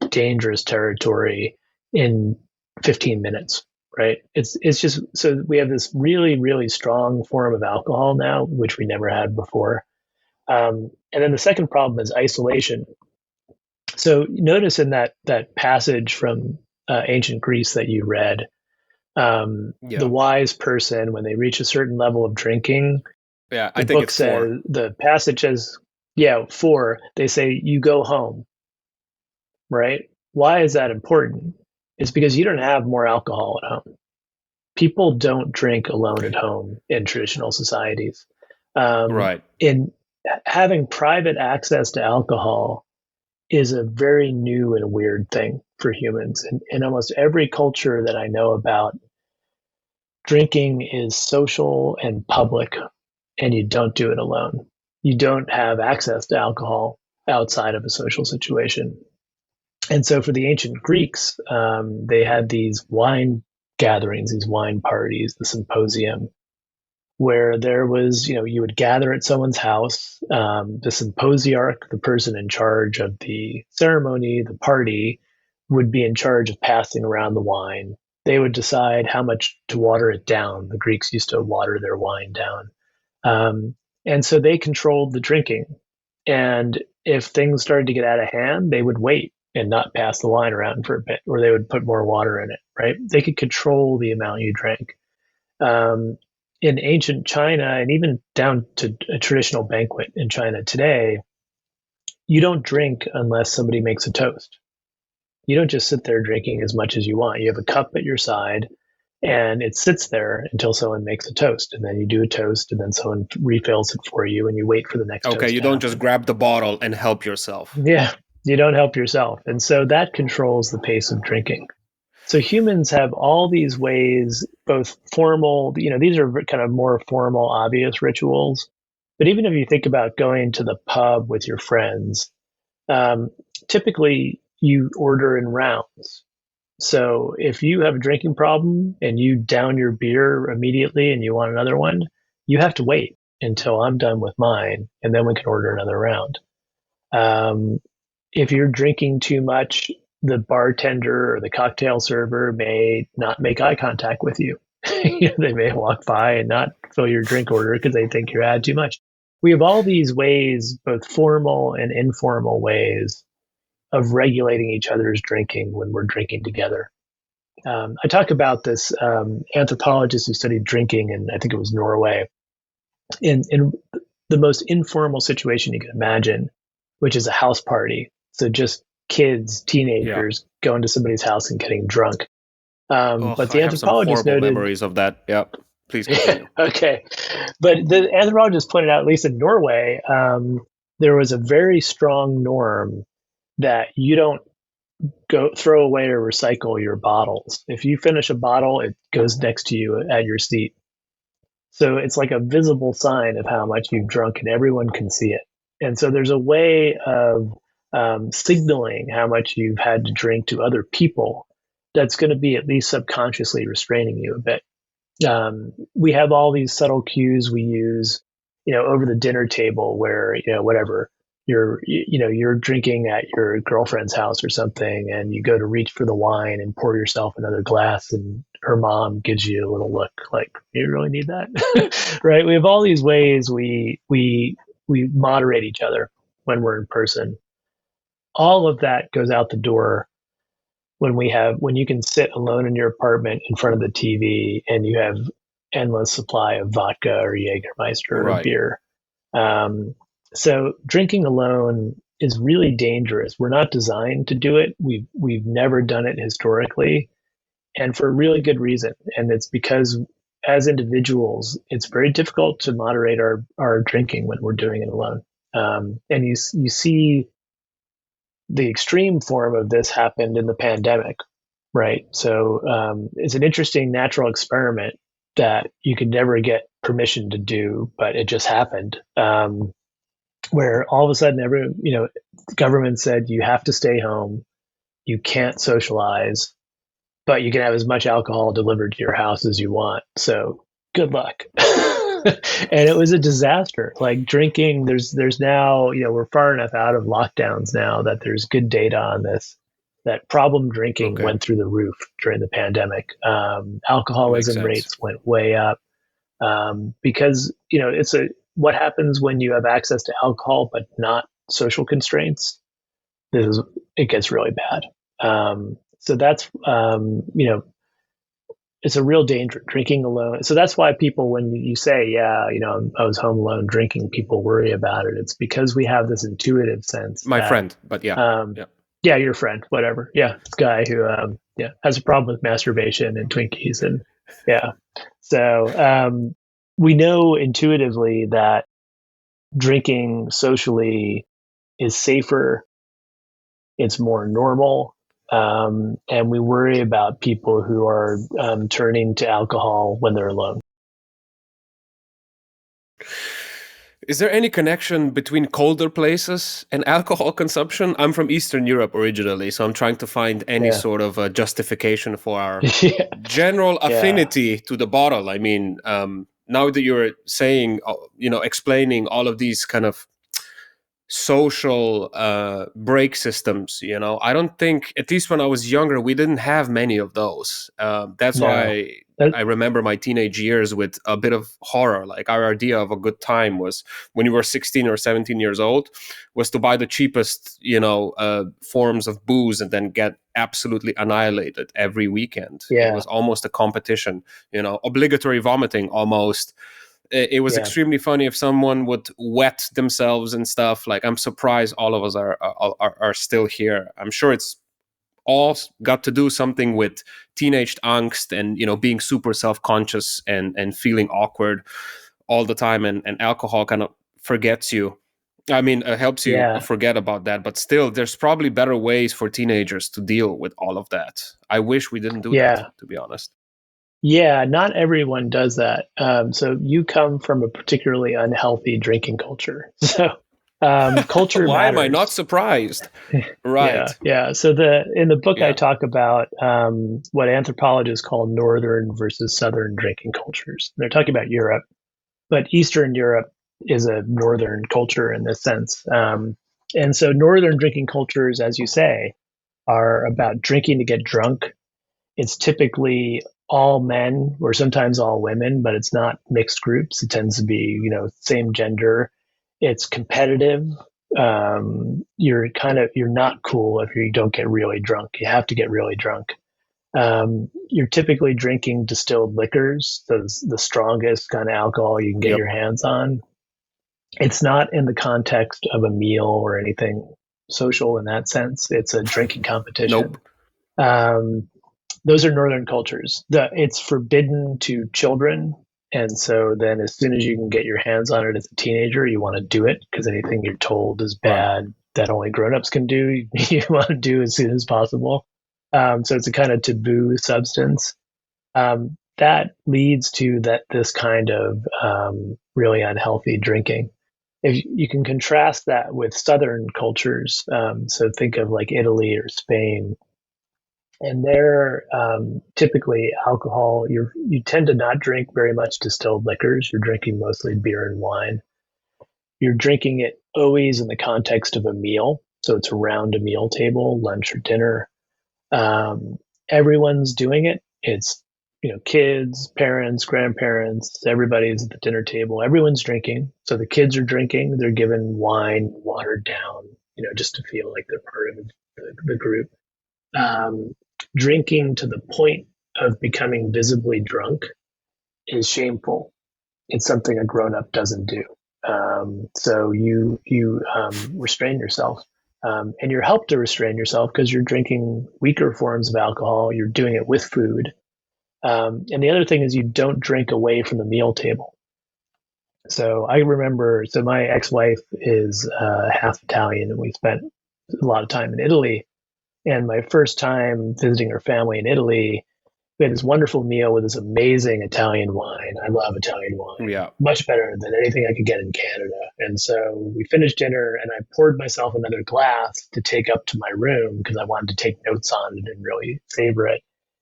dangerous territory in 15 minutes, right? It's just, so we have this really really strong form of alcohol now which we never had before. And then the second problem is isolation. So notice in that passage from ancient Greece that you read, the Yeah, wise person, when they reach a certain level of drinking, yeah. I the think book it's four. says, the passage says, yeah, four, they say you go home, right? Why is that important? It's because you don't have more alcohol at home. People don't drink alone at home in traditional societies. Right. In having private access to alcohol is a very new and weird thing for humans. In almost every culture that I know about, drinking is social and public, and you don't do it alone. You don't have access to alcohol outside of a social situation. And so for the ancient Greeks, they had these wine gatherings, these wine parties, the symposium, where there was, you would gather at someone's house. The symposiarch, the person in charge of the ceremony, the party, would be in charge of passing around the wine. They would decide how much to water it down. The Greeks used to water their wine down. Um, and so they controlled the drinking. And if things started to get out of hand, they would wait and not pass the wine around for a bit, or they would put more water in it, right? They could control the amount you drank. Um, in ancient China, and even down to a traditional banquet in China today, you don't drink unless somebody makes a toast. you don't just sit there drinking as much as you want. You have a cup at your side and it sits there until someone makes a toast. And then you do a toast and then someone refills it for you and you wait for the next Okay, toast you to don't just happen. grab the bottle and help yourself. Yeah, you don't help yourself. And so that controls the pace of drinking. So humans have all these ways, both formal, these are kind of more formal, obvious rituals. But even if you think about going to the pub with your friends, um, typically you order in rounds. So if you have a drinking problem and you down your beer immediately and you want another one, you have to wait until I'm done with mine and then we can order another round. Um, if you're drinking too much, the bartender or the cocktail server may not make eye contact with you. They may walk by and not fill your drink order because they think you had too much. We have all these ways, both formal and informal ways, of regulating each other's drinking when we're drinking together. I talk about this anthropologist who studied drinking, and I think it was Norway, in the most informal situation you can imagine, which is a house party. So just kids, Yeah. teenagers going to somebody's house and getting drunk. Oh, But I the have some anthropologist horrible noted, memories of that. Yeah. Please continue. okay, but the anthropologist pointed out, at least in Norway, there was a very strong norm that you don't go throw away or recycle your bottles. If you finish a bottle, it goes next to you at your seat. So it's like a visible sign of how much you've drunk, and everyone can see it. And so there's a way of signaling how much you've had to drink to other people that's going to be at least subconsciously restraining you a bit. We have all these subtle cues we use, over the dinner table where, whatever you're drinking at your girlfriend's house or something, and you go to reach for the wine and pour yourself another glass, and her mom gives you a little look like, you really need that, right? We have all these ways we moderate each other when we're in person. All of that goes out the door when you can sit alone in your apartment in front of the TV and you have endless supply of vodka or Jägermeister or Right. beer. Um, so drinking alone is really dangerous. We're not designed to do it. We've never done it historically, and for a really good reason. And it's because as individuals, it's very difficult to moderate our drinking when we're doing it alone. And you see the extreme form of this happened in the pandemic, right? So it's an interesting natural experiment that you could never get permission to do, but it just happened. Where all of a sudden, the government said you have to stay home, you can't socialize, but you can have as much alcohol delivered to your house as you want. So good luck. And it was a disaster. Like drinking, there's now, we're far enough out of lockdowns now that there's good data on this. That problem drinking Okay. went through the roof during the pandemic. Makes Alcoholism sense. rates went way up because it's a what happens when you have access to alcohol but not social constraints. This is It gets really bad. So that's it's a real danger drinking alone. So that's why people, when you say, yeah, I was home alone drinking, people worry about it. It's because we have this intuitive sense My that, friend, but yeah. um, Yeah. yeah, your friend, whatever. Yeah. This guy who, has a problem with masturbation and Twinkies. And yeah. So, we know intuitively that drinking socially is safer, it's more normal. And we worry about people who are turning to alcohol when they're alone. Is there any connection between colder places and alcohol consumption? I'm from Eastern Europe originally, so I'm trying to find any Yeah. sort of justification for our Yeah. general Yeah. affinity to the bottle. I mean, now that you're saying, explaining all of these kind of social break systems, I don't think, at least when I was younger, we didn't have many of those. That's No. why That, I remember my teenage years with a bit of horror. Like, our idea of a good time was, when you were 16 or 17 years old, was to buy the cheapest forms of booze and then get absolutely annihilated every weekend. It yeah. was almost a competition, obligatory vomiting almost. It was Yeah. extremely funny if someone would wet themselves and stuff. Like, I'm surprised all of us are still here. I'm sure it's all got to do something with teenage angst and, being super self-conscious and feeling awkward all the time, and alcohol kind of forgets you. I mean, helps you Yeah. forget about that, but still, there's probably better ways for teenagers to deal with all of that. I wish we didn't do that, Yeah. to be honest. Yeah, not everyone does that. So you come from a particularly unhealthy drinking culture. So culture Why am I not matters. surprised? Yeah, Right. yeah. So in the book I Yeah. talk about what anthropologists call northern versus southern drinking cultures. They're talking about Europe, but Eastern Europe is a northern culture in this sense. And so northern drinking cultures, as you say, are about drinking to get drunk. It's typically all men or sometimes all women, but it's not mixed groups. It tends to be, same gender. It's competitive. You're not cool if you don't get really drunk. You have to get really drunk. You're typically drinking distilled liquors, the strongest kind of alcohol you can get Yep. your hands on. It's not in the context of a meal or anything social in that sense. It's a drinking competition. Nope. Um, those are northern cultures. It's forbidden to children, and so then as soon as you can get your hands on it as a teenager, you want to do it because anything you're told is Right. bad that only grown-ups can do, you want to do as soon as possible. So it's a kind of taboo substance. That leads to this kind of really unhealthy drinking. If you can contrast that with southern cultures, so think of like Italy or Spain, and they're typically alcohol. You tend to not drink very much distilled liquors. You're drinking mostly beer and wine. You're drinking it always in the context of a meal, so it's around a meal table, lunch or dinner. Um, Everyone's doing it. It's kids, parents, grandparents. Everybody's at the dinner table. Everyone's drinking. So the kids are drinking. They're given wine, watered down, just to feel like they're part of the group. um, Drinking to the point of becoming visibly drunk is shameful. It's something a grown up doesn't do. So you restrain yourself, and you're helped to restrain yourself because you're drinking weaker forms of alcohol. You're doing it with food, and the other thing is you don't drink away from the meal table. So I remember. So my ex-wife is half Italian, and we spent a lot of time in Italy. And my first time visiting her family in Italy, we had this wonderful meal with this amazing Italian wine. I love Italian wine, Yeah. much better than anything I could get in Canada. And so we finished dinner, and I poured myself another glass to take up to my room because I wanted to take notes on it and really savor it.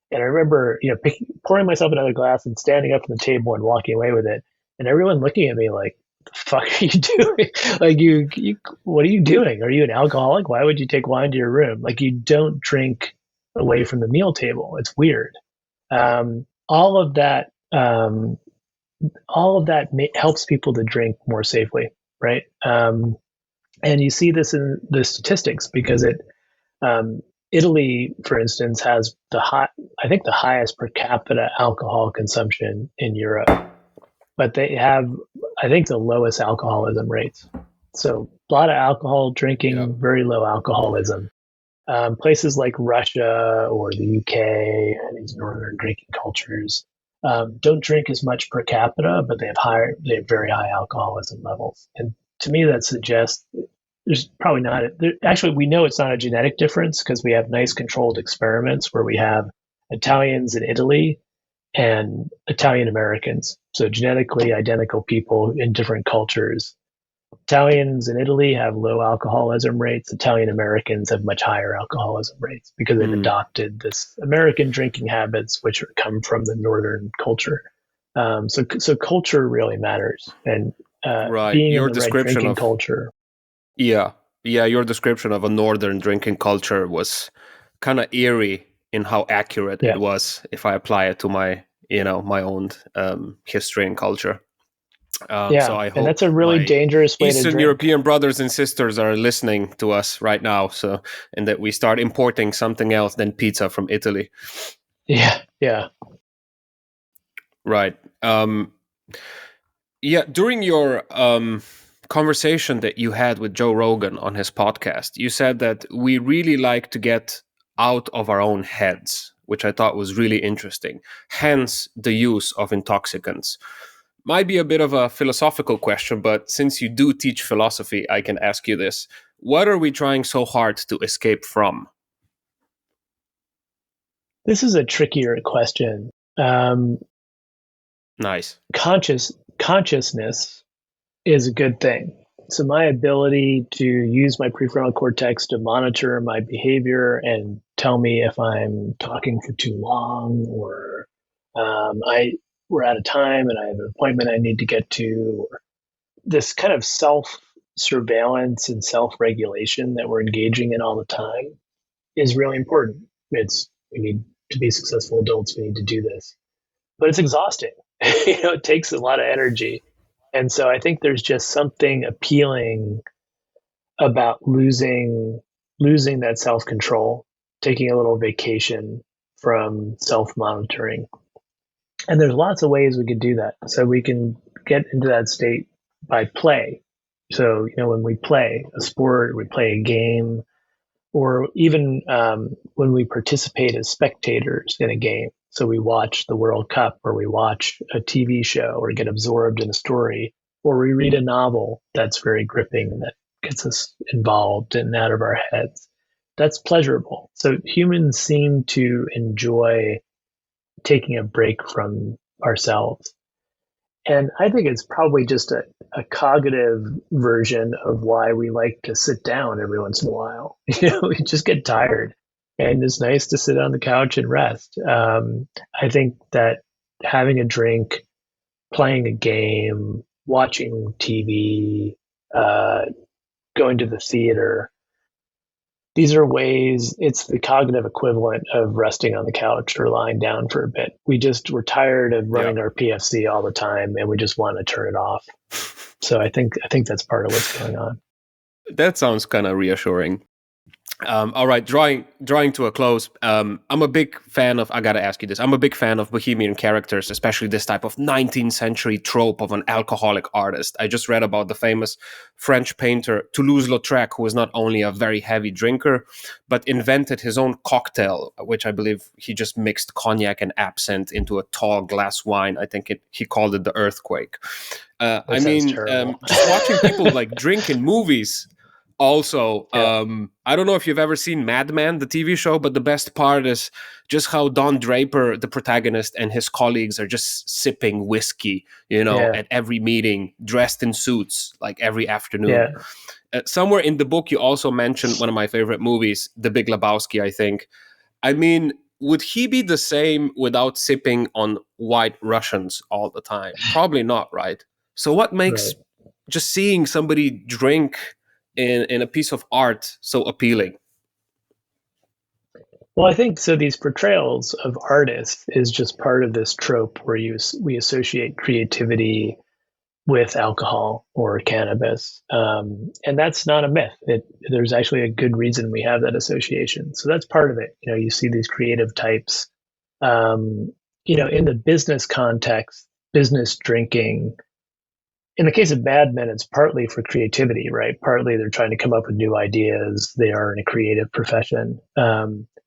And I remember, pouring myself another glass and standing up from the table and walking away with it, and everyone looking at me like, "The fuck are you doing? Like, what are you doing? Are you an alcoholic? Why would you take wine to your room? Like, you don't drink away from the meal table. It's weird." Um, all of that, helps people to drink more safely, right? And you see this in the statistics because um, Italy, for instance, has I think the highest per capita alcohol consumption in Europe, but they have, I think, the lowest alcoholism rates. So a lot of alcohol Yeah. drinking, very low alcoholism. Places like Russia or the UK and these northern drinking cultures don't drink as much per capita, but they have very high alcoholism levels. And to me, that suggests there's probably not. Actually, we know it's not a genetic difference because we have nice controlled experiments where we have Italians in Italy and Italian Americans, so genetically identical people in different cultures. Italians in Italy have low alcoholism rates. Italian Americans have much higher alcoholism rates because they've Mm. adopted this American drinking habits, which come from the northern culture. So culture really matters, and Right. being in Your the right description drinking of culture. Yeah. Yeah, your description of a northern drinking culture was kind of eerie in how accurate Yeah, it was if I apply it to my own history and culture. So yeah, I and that's hope a really my dangerous way to Eastern drink. European brothers and sisters are listening to us right now, and that we start importing something else than pizza from Italy. Yeah, yeah, Right. Yeah, during your conversation that you had with Joe Rogan on his podcast, you said that we really like to get out of our own heads, which I thought was really interesting. Hence the use of intoxicants. Might be a bit of a philosophical question, but since you do teach philosophy, I can ask you this. What are we trying so hard to escape from? This is a trickier question. Nice. Consciousness is a good thing. So my ability to use my prefrontal cortex to monitor my behavior and tell me if I'm talking for too long, or I we're out of time and I have an appointment I need to get to, or this kind of self surveillance and self regulation that we're engaging in all the time is really important. We need to be successful adults. We need to do this, but it's exhausting. It takes a lot of energy. And so I think there's just something appealing about losing that self-control, taking a little vacation from self-monitoring. And there's lots of ways we could do that. So we can get into that state by play. So, when we play a sport, we play a game, or even when we participate as spectators in a game. So we watch the World Cup, or we watch a TV show, or get absorbed in a story, or we read a novel that's very gripping and that gets us involved and out of our heads. That's pleasurable. So humans seem to enjoy taking a break from ourselves. And I think it's probably just a cognitive version of why we like to sit down every once in a while. We just get tired, and it's nice to sit on the couch and rest. I think that having a drink, playing a game, watching TV, going to the theater, these are ways. It's the cognitive equivalent of resting on the couch or lying down for a bit. We're tired of Yeah. running our PFC all the time, and we just want to turn it off. So I think that's part of what's going on. That sounds kind of reassuring. All right, drawing to a close. I'm a big fan of. I gotta ask you this. I'm a big fan of Bohemian characters, especially this type of 19th century trope of an alcoholic artist. I just read about the famous French painter Toulouse-Lautrec, who was not only a very heavy drinker, but invented his own cocktail, which I believe he just mixed cognac and absinthe into a tall glass wine. I think he called it the Earthquake. I Sounds mean, terrible. just watching people like drink in movies. Also, Yeah. I don't know if you've ever seen Mad Men, the TV show, but the best part is just how Don Draper, the protagonist, and his colleagues are just sipping whiskey, Yeah. at every meeting, dressed in suits, like every afternoon. Yeah. Somewhere in the book, you also mentioned one of my favorite movies, The Big Lebowski, I think. I mean, would he be the same without sipping on white Russians all the time? Probably not, right? So what makes Right. just seeing somebody drink in a piece of art so appealing? Well, I think so. These portrayals of artists is just part of this trope where we associate creativity with alcohol or cannabis, and that's not a myth. There's actually a good reason we have that association. So that's part of it. You see these creative types. In the business context, business drinking. In the case of Mad Men, it's partly for creativity, right? Partly they're trying to come up with new ideas. They are in a creative profession.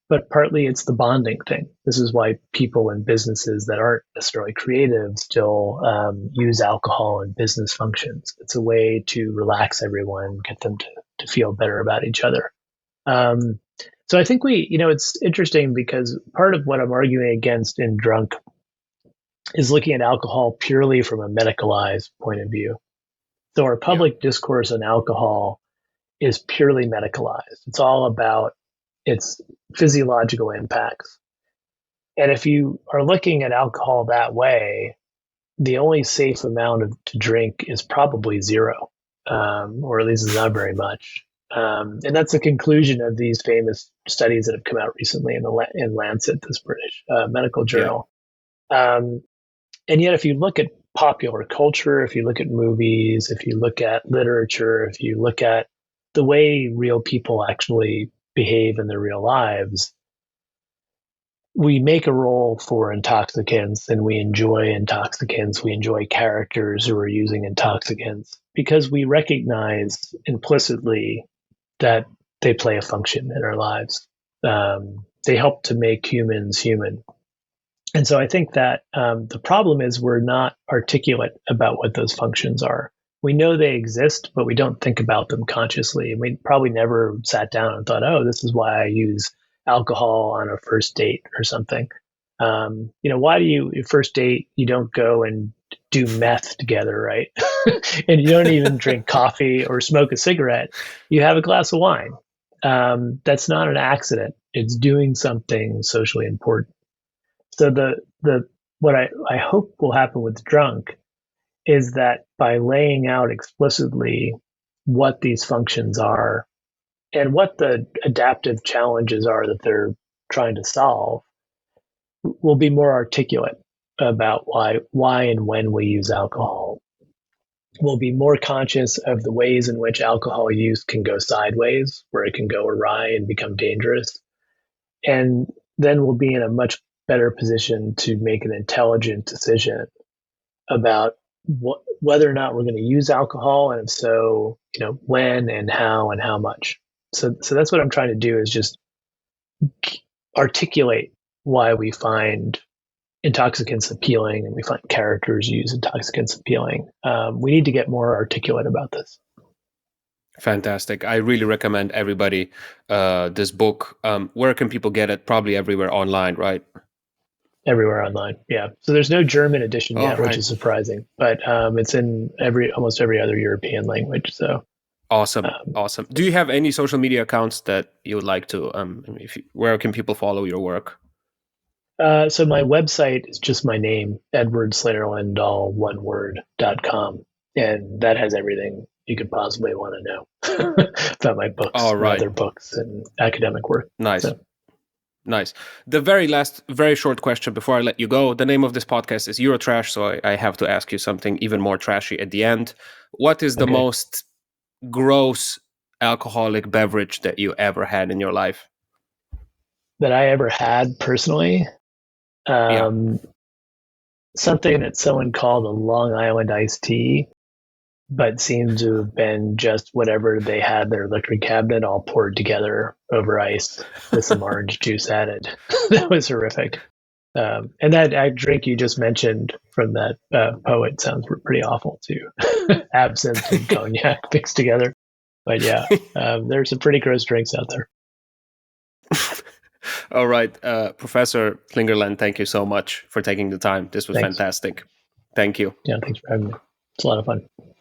But partly it's the bonding thing. This is why people in businesses that aren't necessarily creative still use alcohol in business functions. It's a way to relax everyone, get them to feel better about each other. So I think it's interesting because part of what I'm arguing against in Drunk is looking at alcohol purely from a medicalized point of view. So our Yeah. public discourse on alcohol is purely medicalized. It's all about its physiological impacts. And if you are looking at alcohol that way, the only safe amount to drink is probably zero, or at least it's not very much. And that's the conclusion of these famous studies that have come out recently in Lancet, this British medical Yeah. journal. And yet, if you look at popular culture, if you look at movies, if you look at literature, if you look at the way real people actually behave in their real lives, we make a role for intoxicants and we enjoy intoxicants. We enjoy characters who are using intoxicants because we recognize implicitly that they play a function in our lives. They help to make humans human. And so I think that the problem is we're not articulate about what those functions are. We know they exist, but we don't think about them consciously. And we probably never sat down and thought, oh, this is why I use alcohol on a first date or something. Why do you, your first date, you don't go and do meth together, right? And you don't even drink coffee or smoke a cigarette. You have a glass of wine. That's not an accident. It's doing something socially important. So the what I hope will happen with drunk is that by laying out explicitly what these functions are and what the adaptive challenges are that they're trying to solve, we'll be more articulate about why and when we use alcohol. We'll be more conscious of the ways in which alcohol use can go sideways, where it can go awry and become dangerous. And then we'll be in a much better position to make an intelligent decision about whether or not we're going to use alcohol, and if so, when and how much. So that's what I'm trying to do, is just articulate why we find intoxicants appealing and we find characters use intoxicants appealing. We need to get more articulate about this. Fantastic. I really recommend everybody this book. Where can people get it? Probably everywhere online, right? Everywhere online, yeah. So there's no German edition yet, Right. which is surprising, but it's in almost every other European language. So awesome. Do you have any social media accounts that you would like to? Where can people follow your work? So my website is just my name, edwardslingerland.com, and that has everything you could possibly want to know about my books and other books and academic work. Nice. So. Nice. The very last, very short question before I let you go. The name of this podcast is Eurotrash, so I have to ask you something even more trashy at the end. What is the most gross alcoholic beverage that you ever had in your life? That I ever had personally? Something that someone called a Long Island iced tea, but seemed to have been just whatever they had their liquor cabinet all poured together over ice with some orange juice added. That was horrific. And that drink you just mentioned from that poet sounds pretty awful too. Absinthe and cognac mixed together. But yeah, there's some pretty gross drinks out there. All right. Professor Slingerland, thank you so much for taking the time. This was fantastic. Thank you. Yeah, thanks for having me. It's a lot of fun.